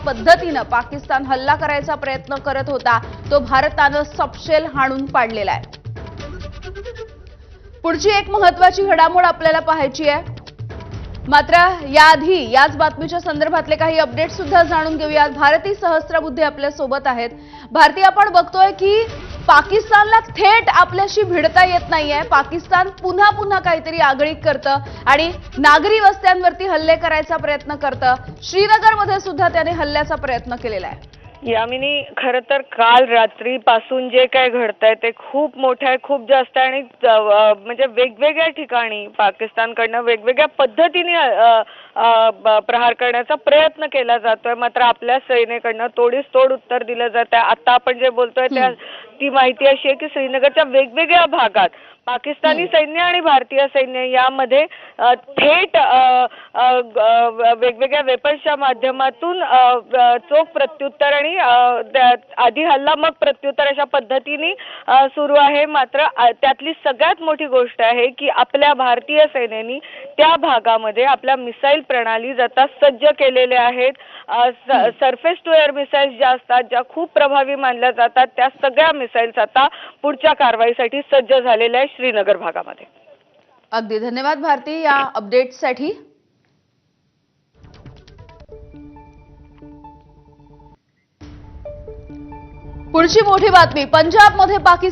पद्धतीने पाकिस्तान हल्ला करायचा प्रयत्न करत होता तो भारताने सपशेल हाणून पाडलेला आहे। पुढची एक महत्त्वाची घडामोड आपल्याला पाहायची आहे। मात्र याआधी याच बातमीच्या संदर्भातले काही अपडेट्स सुद्धा जाणून घेऊयात। भारती सहस्त्रबुद्धे आपल्या सोबत आहेत। भारती, आपण बघतोय की पाकिस्तानला थेट आपल्याशी भिडता येत नाहीये। पाकिस्तान पुन्हा पुन्हा काहीतरी आगळीक करतं आणि नागरी वस्त्यांवरती हल्ले करायचा प्रयत्न करतं। श्रीनगरमध्ये सुद्धा त्याने हल्ल्याचा प्रयत्न केलेला आहे। यामिनी, खरं तर काल रात्रीपासून जे काय घडतंय ते खूप मोठं आहे, खूप जास्त आहे आणि म्हणजे वेगवेगळ्या ठिकाणी पाकिस्तानकडनं वेगवेगळ्या पद्धतीने प्रहार करण्याचा प्रयत्न केला जातोय। मात्र आपल्या सेनेकडनं तोडीस तोड उत्तर दिलं जात आहे। आता आपण जे बोलतोय ती माहिती अशी आहे की श्रीनगरच्या वेगवेगळ्या भागात पाकिस्तानी सैन्य आणि भारतीय सैन्य यामध्ये थेट वेगवेगळ्या वेपन्सच्या माध्यमातून चोख प्रत्युत्तर आणि आधी हल्ला मग प्रत्युत्तर अशा पद्धतीने सुरू आहे। मात्र त्यातली सगळ्यात मोठी गोष्ट आहे की आपल्या भारतीय सेनेनी त्या भागामध्ये आपल्या मिसाईल प्रणाली आता सज्ज केलेल्या आहेत। सरफेस टू एअर मिसाईल्स ज्या असतात, ज्या खूप प्रभावी मानल्या जातात, त्या सगळ्या मिसाईल्स आता पुढच्या कारवाईसाठी सज्ज झालेल्या आहेत श्रीनगर भागामध्ये। अगदी धन्यवाद भारती या अपडेट्ससाठी। पुढची मोठी बातमी, पंजाबमध्ये पाकिस्तान